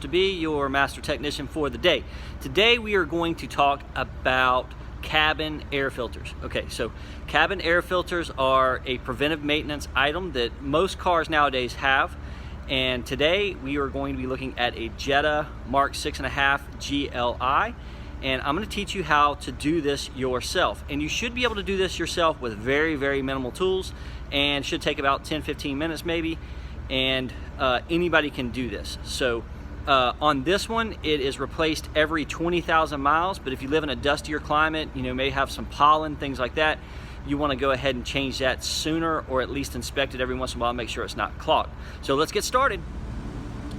To be your master technician for the day. Today we are going to talk about cabin air filters. Okay, so cabin air filters are a preventive maintenance item that most cars nowadays have, and today we are going to be looking at a Jetta Mk6.5 GLI, and I'm going to teach you how to do this yourself. And you should be able to do this yourself with very minimal tools, and should take about 10-15 minutes maybe, and anybody can do this. So on this one, it is replaced every 20,000 miles, but if you live in a dustier climate, may have some pollen, things like that, you want to go ahead and change that sooner, or at least inspect it every once in a while, make sure it's not clogged. So let's get started.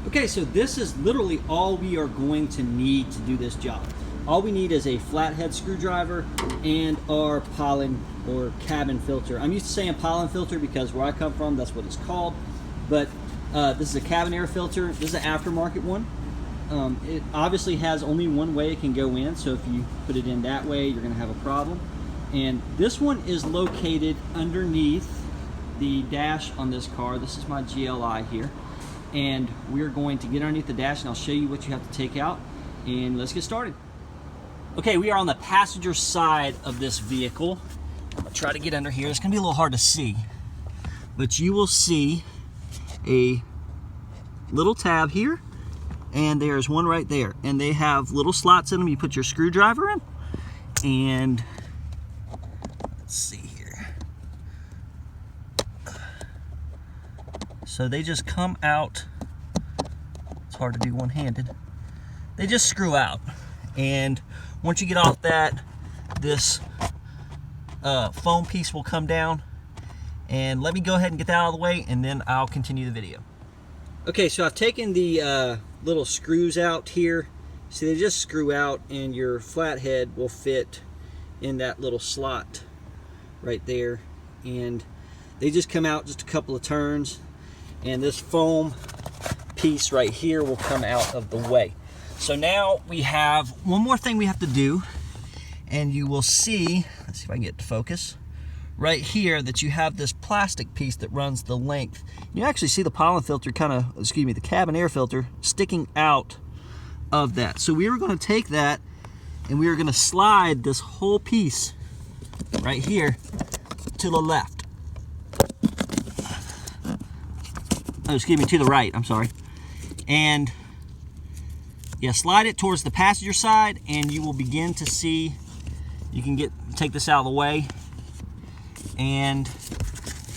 Okay, so this is literally all we are going to need to do this job. All we need is a flathead screwdriver and our pollen or cabin filter. I'm used to saying pollen filter because where I come from, that's what it's called, but this is a cabin air filter. This is an aftermarket one. It obviously has only one way it can go in, so if you put it in that way, you're going to have a problem. And this one is located underneath the dash on this car. This is my GLI here. And we're going to get underneath the dash, and I'll show you what you have to take out. And let's get started. Okay, we are on the passenger side of this vehicle. I'm going to try to get under here. It's going to be a little hard to see, but you will see a little tab here, and there's one right there, and they have little slots in them. You put your screwdriver in, and let's see here. So they just come out. It's hard to do one-handed. They just screw out, and once you get off that, this foam piece will come down. And let me go ahead and get that out of the way, and then I'll continue the video. Okay, so I've taken the little screws out here. See, they just screw out, and your flathead will fit in that little slot right there. And they just come out just a couple of turns, and this foam piece right here will come out of the way. So now we have one more thing we have to do, and you will see, let's see if I can get it to focus, right here, that you have this plastic piece that runs the length. You actually see the pollen filter the cabin air filter sticking out of that. So we were going to take that and we were going to slide this whole piece right here to the left. Oh, to the right, I'm sorry. And yeah, slide it towards the passenger side, and you will begin to see, you can take this out of the way, and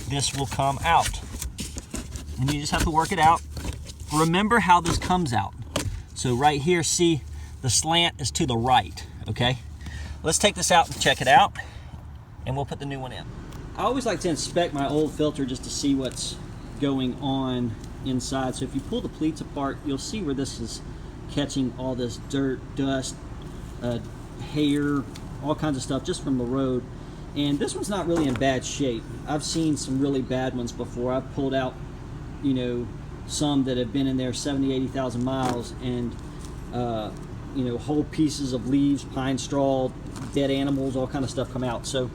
this will come out, and you just have to work it out. Remember how this comes out. So right here, see, the slant is to the right. Okay, let's take this out and check it out, and we'll put the new one in. I always like to inspect my old filter just to see what's going on inside. So if you pull the pleats apart, you'll see where this is catching all this dirt, dust, hair, all kinds of stuff just from the road. And this one's not really in bad shape. I've seen some really bad ones before. I've pulled out, some that have been in there 70,000-80,000 miles, and whole pieces of leaves, pine straw, dead animals, all kind of stuff come out. So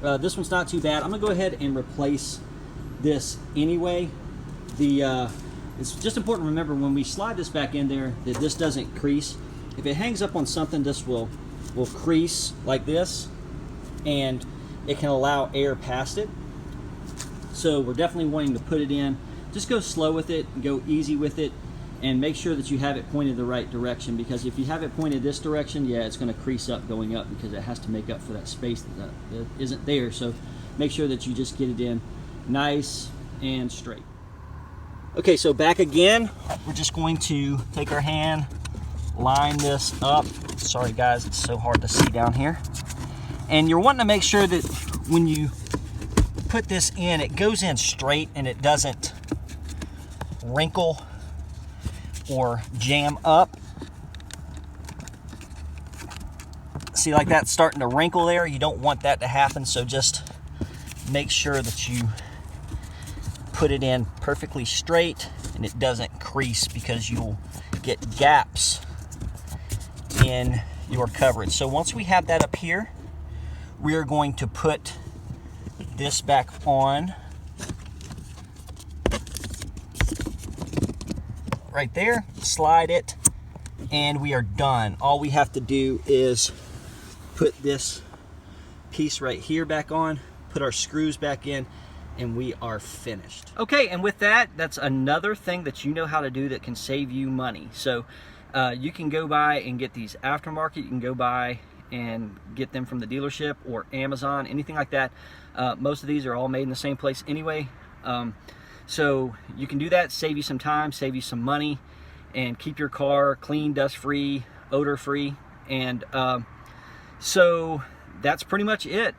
this one's not too bad. I'm gonna go ahead and replace this anyway. It's just important to remember when we slide this back in there that this doesn't crease. If it hangs up on something, this will crease like this, and it can allow air past it. So we're definitely wanting to put it in. Just go slow with it, go easy with it, and make sure that you have it pointed the right direction, because if you have it pointed this direction, yeah, it's going to crease up going up because it has to make up for that space that isn't there. So make sure that you just get it in nice and straight. Okay, so back again, we're just going to take our hand, line this up. Sorry guys, it's so hard to see down here. And you're wanting to make sure that when you put this in, it goes in straight and it doesn't wrinkle or jam up. See, like that's starting to wrinkle there. You don't want that to happen, so just make sure that you put it in perfectly straight and it doesn't crease, because you'll get gaps in your coverage. So once we have that up here, we are going to put this back on right there, slide it, and we are done. All we have to do is put this piece right here back on, put our screws back in, and we are finished. Okay, and with that, that's another thing that you know how to do that can save you money. So you can go by and get these aftermarket. You can go by and get them from the dealership or Amazon, anything like that. Most of these are all made in the same place anyway. So you can do that, save you some time, save you some money, and keep your car clean, dust-free, odor-free. And so that's pretty much it.